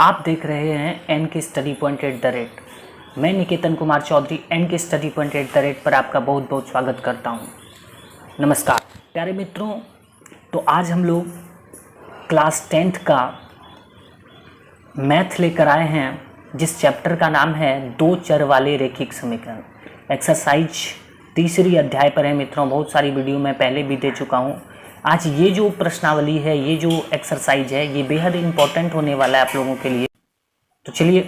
आप देख रहे हैं एन के study point at the rate. मैं निकेतन कुमार चौधरी एन के study point at the rate पर आपका बहुत बहुत स्वागत करता हूं। नमस्कार प्यारे मित्रों। तो आज हम लोग क्लास 10th का मैथ लेकर आए हैं, जिस चैप्टर का नाम है दो चर वाले रेखिक समीकरण। एक्सरसाइज तीसरी अध्याय पर है मित्रों। बहुत सारी वीडियो मैं पहले भी दे चुका हूँ। आज ये जो प्रश्नावली है, ये जो एक्सरसाइज है, ये बेहद इंपॉर्टेंट होने वाला है आप लोगों के लिए। तो चलिए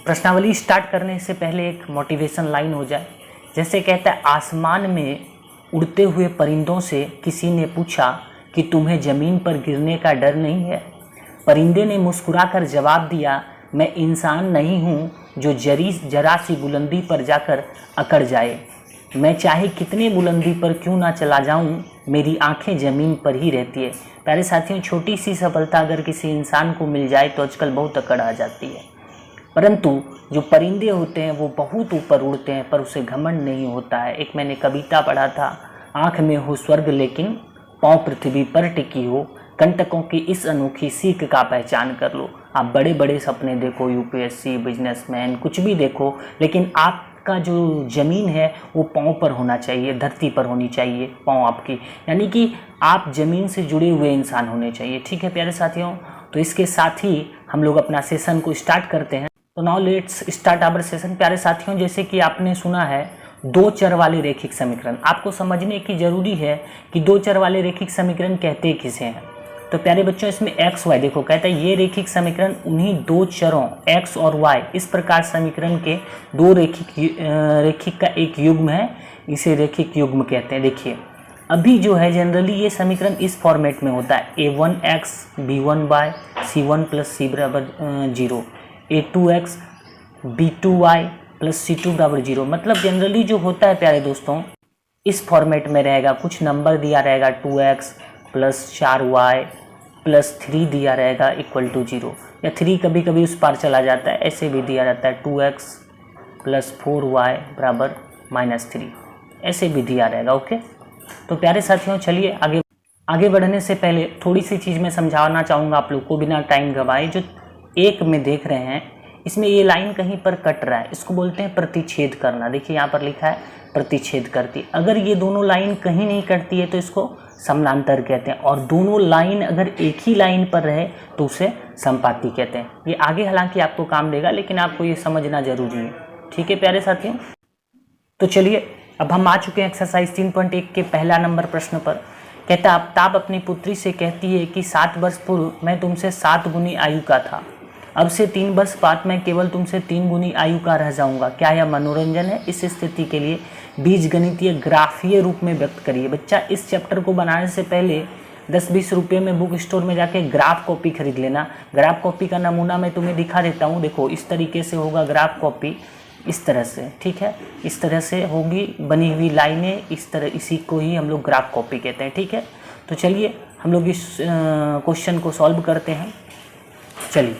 प्रश्नावली स्टार्ट करने से पहले एक मोटिवेशन लाइन हो जाए। जैसे कहता है, आसमान में उड़ते हुए परिंदों से किसी ने पूछा कि तुम्हें ज़मीन पर गिरने का डर नहीं है। परिंदे ने मुस्कुराकर जवाब दिया, मैं इंसान नहीं हूँ जो जरा सी बुलंदी पर जाकर अकड़ जाए। मैं चाहे कितने बुलंदी पर क्यों ना चला जाऊं, मेरी आंखें ज़मीन पर ही रहती है। प्यारे साथियों, छोटी सी सफलता अगर किसी इंसान को मिल जाए तो आजकल बहुत अकड़ आ जाती है, परंतु जो परिंदे होते हैं वो बहुत ऊपर उड़ते हैं, पर उसे घमंड नहीं होता है। एक मैंने कविता पढ़ा था, आँख में हो स्वर्ग लेकिन पाँव पृथ्वी पर टिकी हो, कंटकों की इस अनोखी सीख का पहचान कर लो। आप बड़े बड़े सपने देखो, यूपीएससी, बिजनेसमैन, कुछ भी देखो, लेकिन आपका जो ज़मीन है वो पाँव पर होना चाहिए, धरती पर होनी चाहिए पाँव आपकी, यानी कि आप ज़मीन से जुड़े हुए इंसान होने चाहिए। ठीक है प्यारे साथियों, तो इसके साथ ही हम लोग अपना सेशन को स्टार्ट करते हैं। तो now let's start our session. प्यारे साथियों, जैसे कि आपने सुना है दो चर वाले रेखिक समीकरण, आपको समझने की ज़रूरी है कि दो चर वाले रेखिक समीकरण कहते किसे हैं। तो प्यारे बच्चों, इसमें एक्स वाई देखो, कहता है ये रेखिक समीकरण उन्हीं दो चरों एक्स और वाई, इस प्रकार समीकरण के दो रेखिक का एक युग्म है, इसे रेखिक युग्म कहते हैं। देखिए अभी जो है जनरली ये समीकरण इस फॉर्मेट में होता है, a1x b1y c1 plus c बराबर 0, a2x b2y प्लस c2 बराबर 0। मतलब जनरली जो होता है प्यारे दोस्तों, इस फॉर्मेट में रहेगा। कुछ नंबर दिया रहेगा 2x प्लस 4y प्लस 3 दिया रहेगा इक्वल टू 0, या 3 कभी कभी उस पार चला जाता है, ऐसे भी दिया जाता है 2x प्लस 4y बराबर -3, ऐसे भी दिया रहेगा। ओके, तो प्यारे साथियों चलिए आगे बढ़ने से पहले थोड़ी सी चीज़ मैं समझाना चाहूँगा आप लोग को बिना टाइम गवाए। जो एक में देख रहे हैं, इसमें ये लाइन कहीं पर कट रहा है, इसको बोलते हैं प्रतिच्छेद करना। देखिए यहाँ पर लिखा है प्रतिच्छेद करती। अगर ये दोनों लाइन कहीं नहीं कटती है तो इसको समानांतर कहते हैं, और दोनों लाइन अगर एक ही लाइन पर रहे तो उसे संपाती कहते हैं। ये आगे हालांकि आपको काम देगा, लेकिन आपको ये समझना जरूरी है। ठीक है प्यारे साथियों, तो चलिए अब हम आ चुके हैं एक्सरसाइज 3.1 के पहला नंबर प्रश्न पर। कहता, आफ्ताब अपनी पुत्री से कहती है कि 7 वर्ष पूर्व मैं तुमसे 7 गुनी आयु का था, अब से 3 वर्ष बाद मैं केवल तुमसे 3 गुनी आयु का रह जाऊंगा। क्या यह मनोरंजन है? इस स्थिति के लिए बीजगणितीय ग्राफीय रूप में व्यक्त करिए। बच्चा, इस चैप्टर को बनाने से पहले 10-20 रुपये में बुक स्टोर में जाके ग्राफ कॉपी खरीद लेना। ग्राफ कॉपी का नमूना मैं तुम्हें दिखा देता हूँ। देखो इस तरीके से होगा ग्राफ कॉपी, इस तरह से, ठीक है, इस तरह से होगी बनी हुई लाइनें, इस तरह, इसी को ही हम लोग ग्राफ कॉपी कहते हैं। ठीक है, तो चलिए हम लोग इस क्वेश्चन को सॉल्व करते हैं। चलिए,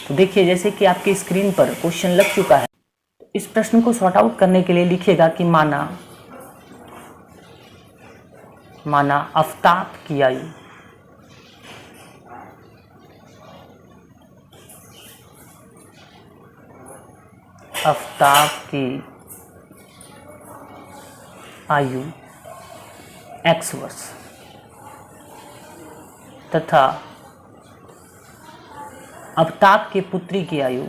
तो देखिए जैसे कि आपकी स्क्रीन पर क्वेश्चन लग चुका है। इस प्रश्न को सॉर्ट आउट करने के लिए लिखिएगा कि माना आफ्ताब की आयु x वर्ष तथा आफ्ताब की पुत्री की आयु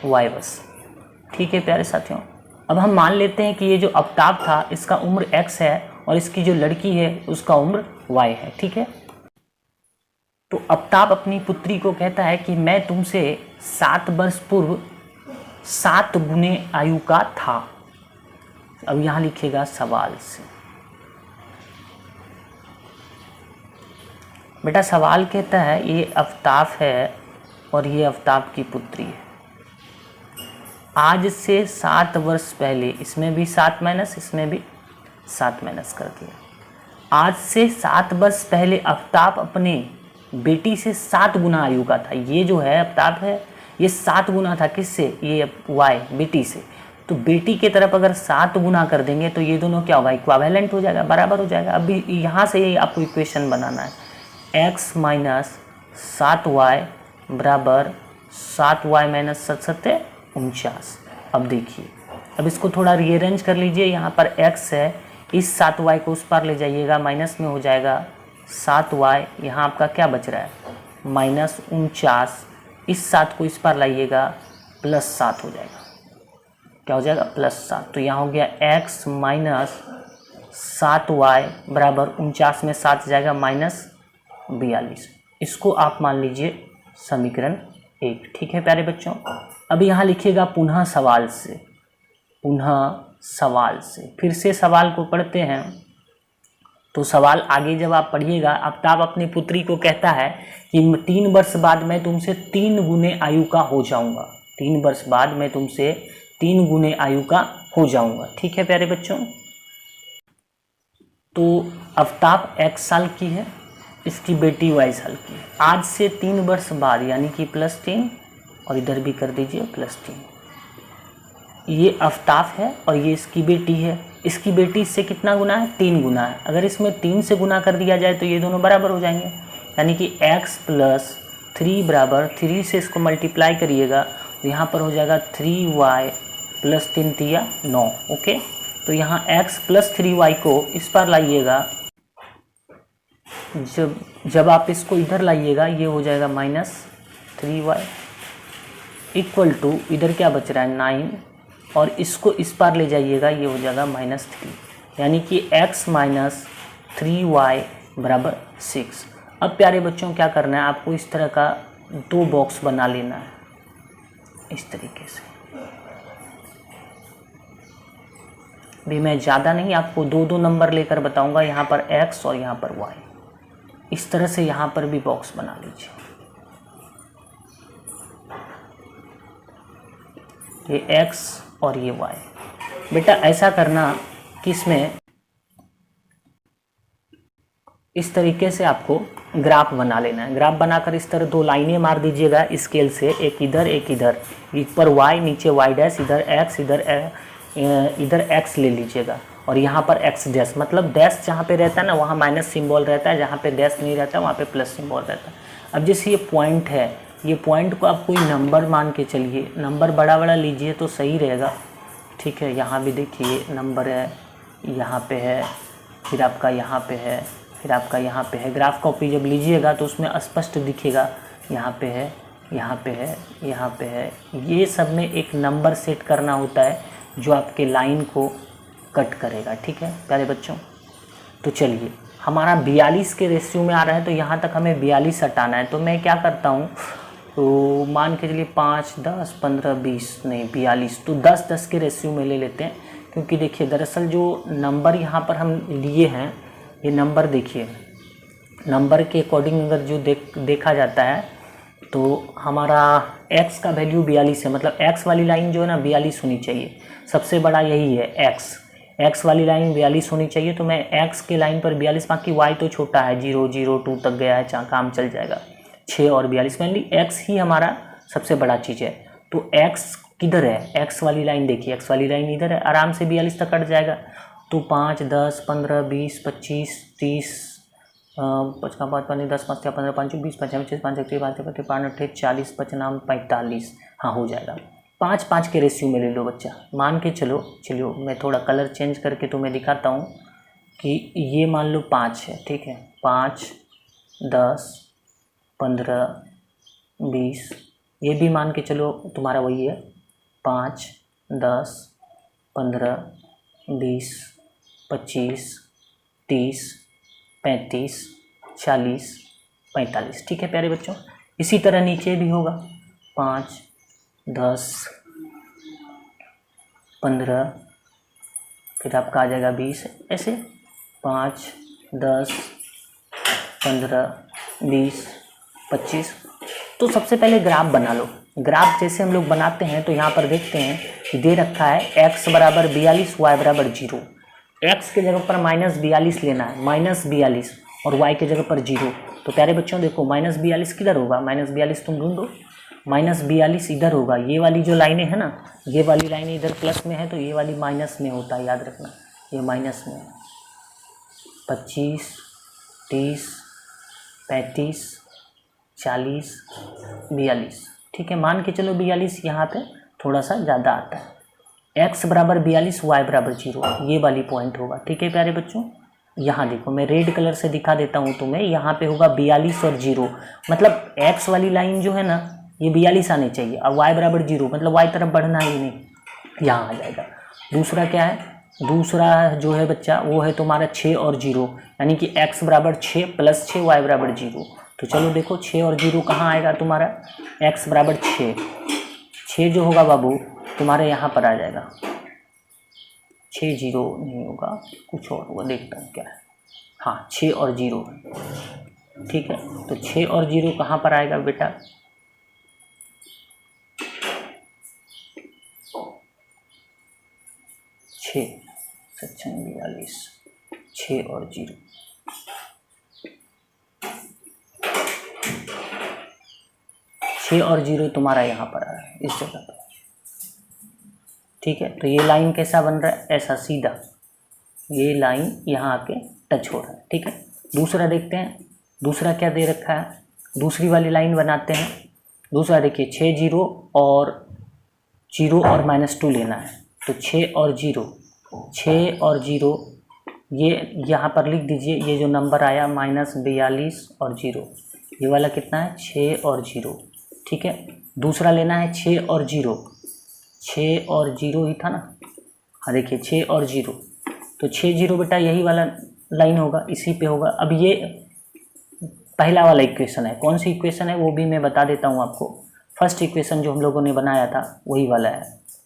y वर्ष। ठीक है प्यारे साथियों, अब हम मान लेते हैं कि ये जो आफ्ताब था इसका उम्र x है और इसकी जो लड़की है उसका उम्र y है। ठीक है, तो आफ्ताब अपनी पुत्री को कहता है कि मैं तुमसे 7 वर्ष पूर्व 7 गुने आयु का था। अब यहाँ लिखिएगा सवाल से। बेटा सवाल कहता है ये आफ्ताब है और ये आफ्ताब की पुत्री है। आज से 7 वर्ष पहले, इसमें भी 7 माइनस, इसमें भी 7 माइनस कर दिया। आज से 7 वर्ष पहले आफ्ताब अपने बेटी से 7 गुना आयु का था। ये जो है आफ्ताब है ये 7 गुना था, किससे? ये वाई, बेटी से। तो बेटी के तरफ अगर 7 गुना कर देंगे तो ये दोनों क्या होगा, इक्विवेलेंट हो जाएगा, बराबर हो जाएगा। अभी यहाँ से ही आपको इक्वेशन बनाना है, x माइनस 7y बराबर 7y माइनस 7 49। अब देखिए, अब इसको थोड़ा रीअरेंज कर लीजिए, यहाँ पर x है, इस 7y को उस पार ले जाइएगा, माइनस में हो जाएगा 7y, यहाँ आपका क्या बच रहा है माइनस 49, इस 7 को इस पार लाइएगा प्लस 7 हो जाएगा, क्या हो जाएगा प्लस 7। तो यहाँ हो गया x माइनस 7y बराबर 49 में 7 जाएगा माइनस 42। इसको आप मान लीजिए समीकरण 1। ठीक है प्यारे बच्चों, अब यहाँ लिखिएगा पुनः सवाल से, पुनः सवाल से, फिर से सवाल को पढ़ते हैं। तो सवाल आगे जब आप पढ़िएगा, आफ्ताब अपनी पुत्री को कहता है कि 3 वर्ष बाद मैं तुमसे 3 गुने आयु का हो जाऊंगा, 3 वर्ष बाद मैं तुमसे 3 गुने आयु का हो जाऊंगा। ठीक है प्यारे बच्चों, तो आफ्ताब x साल की है, इसकी बेटी y साल की है। आज से 3 वर्ष बाद यानी कि +3, और इधर भी कर दीजिए +3। ये आफ्ताब है और ये इसकी बेटी है। इसकी बेटी इससे कितना गुना है, 3 गुना है। अगर इसमें 3 से गुना कर दिया जाए तो ये दोनों बराबर हो जाएंगे, यानी कि x + 3 बराबर 3 से इसको मल्टीप्लाई करिएगा तो यहाँ पर हो जाएगा 3y + 3 तिया 9। ओके, तो यहाँ x + 3y को इस पर लाइएगा, जब आप इसको इधर लाइएगा ये हो जाएगा -3y इक्वल टू, इधर क्या बच रहा है 9, और इसको इस पार ले जाइएगा ये हो जाएगा -3, यानी कि x माइनस 3y बराबर 6। अब प्यारे बच्चों क्या करना है, आपको इस तरह का 2 बॉक्स बना लेना है, इस तरीके से। भी मैं ज़्यादा नहीं, आपको 2-2 नंबर लेकर बताऊंगा, यहाँ पर x और यहाँ पर y। इस तरह से यहाँ पर भी बॉक्स बना लीजिए, ये x और ये y। बेटा ऐसा करना कि इसमें इस तरीके से आपको ग्राफ बना लेना है। ग्राफ बनाकर इस तरह 2 लाइनें मार दीजिएगा स्केल से, एक इधर एक इधर, ऊपर y नीचे y डैश, इधर x इधर x ले लीजिएगा, और यहाँ पर x डैश, मतलब डैश जहाँ पे रहता है ना वहाँ माइनस सिंबल रहता है, जहाँ पे डैश नहीं रहता वहाँ पे प्लस सिंबल रहता है। अब जैसे ये पॉइंट है, ये पॉइंट को आप कोई नंबर मान के चलिए, नंबर बड़ा बड़ा लीजिए तो सही रहेगा। ठीक है, यहाँ भी देखिए नंबर है, यहाँ पे है, फिर आपका यहाँ पे है, फिर आपका यहाँ पे है। ग्राफ कॉपी जब लीजिएगा तो उसमें स्पष्ट दिखेगा, यहाँ पे है, यहाँ पे है, यहाँ पे है। ये सब में एक नंबर सेट करना होता है जो आपके लाइन को कट करेगा। ठीक है प्यारे बच्चों, तो चलिए हमारा 42 के रेशियो में आ रहा है, तो यहाँ तक हमें 42 हटाना है। तो मैं क्या करता हूँ, तो मान के चलिए 5, 10, 15, 20 नहीं 42, तो 10-10 के रेशियो में ले लेते हैं। क्योंकि देखिए दरअसल जो नंबर यहाँ पर हम लिए हैं, ये नंबर देखिए, नंबर के अकॉर्डिंग अगर जो देखा जाता है तो हमारा x का वैल्यू 42 है, मतलब x वाली लाइन जो है ना 42 होनी चाहिए, सबसे बड़ा यही है x वाली लाइन 42 होनी चाहिए। तो मैं x के लाइन पर 42, बाकी y तो छोटा है, 0, 0, 2 तक गया है, जहाँ काम चल जाएगा। 6 और 42, मेनली x ही हमारा सबसे बड़ा चीज़ है। तो x किधर है, x वाली लाइन देखिए, x वाली लाइन इधर है, आराम से 42 तक कट जाएगा। तो 5, 10, 15, 20, 25, 30, 5 का 5, 5, 10, 5 का 15, 5, 20, 25, 25, 5, 31, 5, 35, 40, 40, 55, 45, हाँ हो जाएगा। 5-5 के रेशियो में ले लो बच्चा, मान के चलो मैं थोड़ा कलर चेंज करके तुम्हें दिखाता हूँ कि ये मान लो 5 है। ठीक है, 5, 10, 15, 20, ये भी मान के चलो तुम्हारा वही है, 5, 10, 15, 20, 25, 30, 35, 40, 45। ठीक है प्यारे बच्चों, इसी तरह नीचे भी होगा, 5, 10, 15, फिर आपका आ जाएगा 20, ऐसे 5, 10, 15, 20, 25। तो सबसे पहले ग्राफ बना लो। ग्राफ जैसे हम लोग बनाते हैं तो यहाँ पर देखते हैं कि दे रखा है x बराबर 42, y बराबर 0। x के जगह पर -42 लेना है, -42, और y के जगह पर 0। तो प्यारे बच्चों देखो, -42 किधर होगा, -42 तुम ढूंढो, -42 इधर होगा। ये वाली जो लाइनें है ना, ये वाली लाइनें इधर प्लस में है तो ये वाली माइनस में होता है, याद रखना ये माइनस में है। 25, 30, 35, 40, 42, ठीक है, मान के चलो 42 यहाँ पे थोड़ा सा ज़्यादा आता है। x बराबर 42, y बराबर 0, ये वाली पॉइंट होगा। ठीक है प्यारे बच्चों, यहाँ देखो मैं रेड कलर से दिखा देता हूँ तुम्हें, यहाँ पे होगा 42 और 0, मतलब x वाली लाइन जो है ना ये 42 आनी चाहिए और y बराबर 0, मतलब y तरफ बढ़ना ही नहीं, यहाँ आ जाएगा। दूसरा क्या है, दूसरा जो है बच्चा वो है तुम्हारा 6 और 0, यानी कि x बराबर 6 + 6 y बराबर 0। तो चलो देखो 6 और 0 कहाँ आएगा तुम्हारा, x बराबर 6 जो होगा बाबू तुम्हारे यहाँ पर आ जाएगा। 6 0 नहीं होगा, कुछ और होगा, देखता हूँ क्या है। हाँ 6 और 0, ठीक है। तो 6 और 0 कहाँ पर आएगा बेटा, 6 सेक्शन 42, 6 और 0, और 0 तुम्हारा यहाँ पर आ रहा है इस जगह पर, ठीक है। तो ये लाइन कैसा बन रहा है, ऐसा सीधा, ये लाइन यहाँ आके टच हो रहा है, ठीक है। दूसरा देखते हैं, दूसरा क्या दे रखा है, दूसरी वाली लाइन बनाते हैं। दूसरा देखिए 6 0 और 0 और -2 लेना है, तो 6 और 0 ये यहाँ पर लिख दीजिए, ये जो नंबर आया -42 और 0, ये वाला कितना है 6 और 0, ठीक है। दूसरा लेना है 6 और 0, 6 और 0 ही था ना, हाँ देखिए 6 और 0, तो 6 0 बेटा यही वाला लाइन होगा, इसी पे होगा। अब ये पहला वाला इक्वेशन है, कौन सी इक्वेशन है वो भी मैं बता देता हूँ आपको। फर्स्ट इक्वेशन जो हम लोगों ने बनाया था वही वाला है।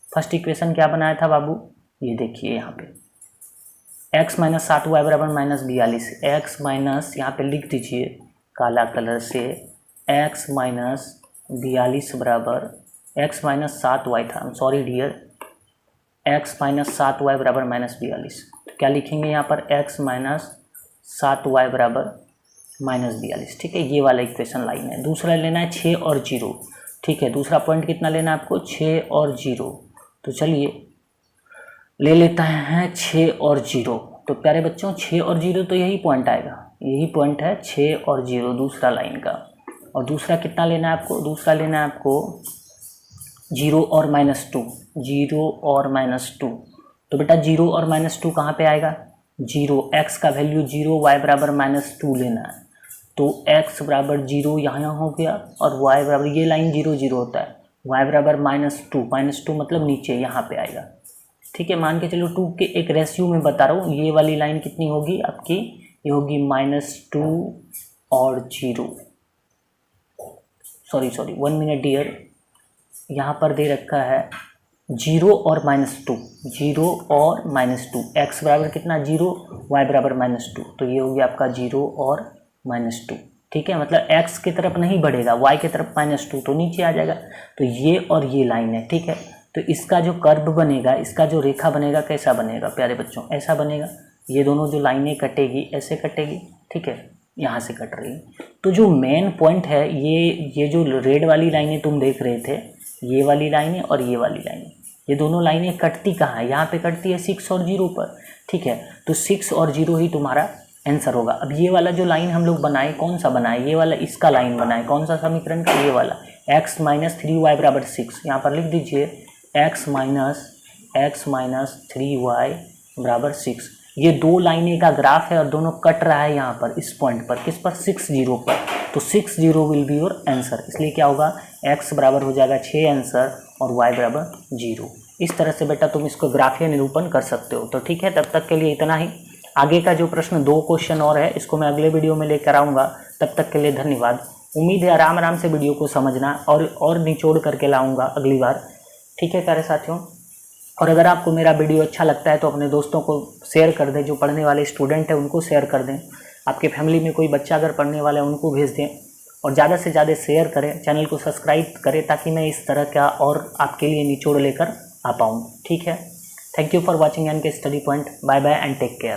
फर्स्ट इक्वेशन क्या बनाया था बाबू, ये देखिए यहाँ पे x - 7 y बराबर -42, x माइनस यहाँ पे लिख दीजिए काला कलर से, x - 42 बराबर x - 7 y था, सॉरी डियर, x - 7 y बराबर -42। तो क्या लिखेंगे यहाँ पर, x - 7 y बराबर -42, ठीक है। ये वाला इक्वेशन लाइन है। दूसरा लेना है 6 और 0, ठीक है। दूसरा पॉइंट कितना लेना है आपको, 6 और 0, तो चलिए ले लेता है 6 और 0। तो प्यारे बच्चों 6 और 0 तो यही पॉइंट आएगा, यही पॉइंट है 6 और 0 दूसरा लाइन का। और दूसरा कितना लेना है आपको, दूसरा लेना है आपको 0 और -2, 0 और -2। तो बेटा 0 और -2 कहाँ पे आएगा, 0, x का वैल्यू 0, y बराबर -2 लेना है, तो x बराबर 0 यहाँ हो गया और y बराबर, ये लाइन 0 0 होता है, y बराबर -2 मतलब नीचे यहाँ पे आएगा, ठीक है। मान के चलो 2 के एक रेशियो में बता रहा हूँ, ये वाली लाइन कितनी होगी आपकी, ये होगी -2 और 0, सॉरी 1 मिनट डियर, यहाँ पर दे रखा है 0 और -2, 0 और -2, x बराबर कितना 0, y बराबर -2, तो ये हो गया आपका 0 और -2, ठीक है। मतलब x की तरफ नहीं बढ़ेगा, y की तरफ -2, तो नीचे आ जाएगा। तो ये और ये लाइन है, ठीक है। तो इसका जो कर्व बनेगा, इसका जो रेखा बनेगा कैसा बनेगा प्यारे बच्चों, ऐसा बनेगा। ये दोनों जो लाइनें कटेगी ऐसे कटेगी, ठीक है, यहाँ से कट रही है। तो जो मेन पॉइंट है, ये जो रेड वाली लाइनें तुम देख रहे थे, ये वाली लाइनें और ये वाली लाइनें, ये दोनों लाइनें कटती कहाँ है, यहाँ पे कटती है 6 और 0 पर, ठीक है। तो 6 और 0 ही तुम्हारा आंसर होगा। अब ये वाला जो लाइन हम लोग बनाए, कौन सा बनाए, ये वाला, इसका लाइन बनाए, कौन सा समीकरण का, ये वाला, x - 3y बराबर 6, यहाँ पर लिख दीजिए x - 3y बराबर 6। ये दो लाइनें का ग्राफ है और दोनों कट रहा है यहाँ पर, इस पॉइंट पर, किस पर, 6 0 पर। तो 6 0 विल बी योर आंसर, इसलिए क्या होगा, x बराबर हो जाएगा 6 आंसर और y बराबर 0। इस तरह से बेटा तुम इसको ग्राफीय निरूपण कर सकते हो। तो ठीक है, तब तक के लिए इतना ही। आगे का जो प्रश्न 2 क्वेश्चन और है, इसको मैं अगले वीडियो में लेकर आऊँगा। तब तक के लिए धन्यवाद। उम्मीद है आराम आराम से वीडियो को समझना और निचोड़ करके लाऊंगा अगली बार, ठीक है प्यारे साथियों। और अगर आपको मेरा वीडियो अच्छा लगता है तो अपने दोस्तों को शेयर कर दें, जो पढ़ने वाले स्टूडेंट हैं उनको शेयर कर दें। आपके फैमिली में कोई बच्चा अगर पढ़ने वाला है उनको भेज दें, और ज़्यादा से ज़्यादा शेयर करें, चैनल को सब्सक्राइब करें, ताकि मैं इस तरह का और आपके लिए निचोड़ लेकर आ पाऊँ, ठीक है। Thank you for watching NK study point. Bye bye and take care.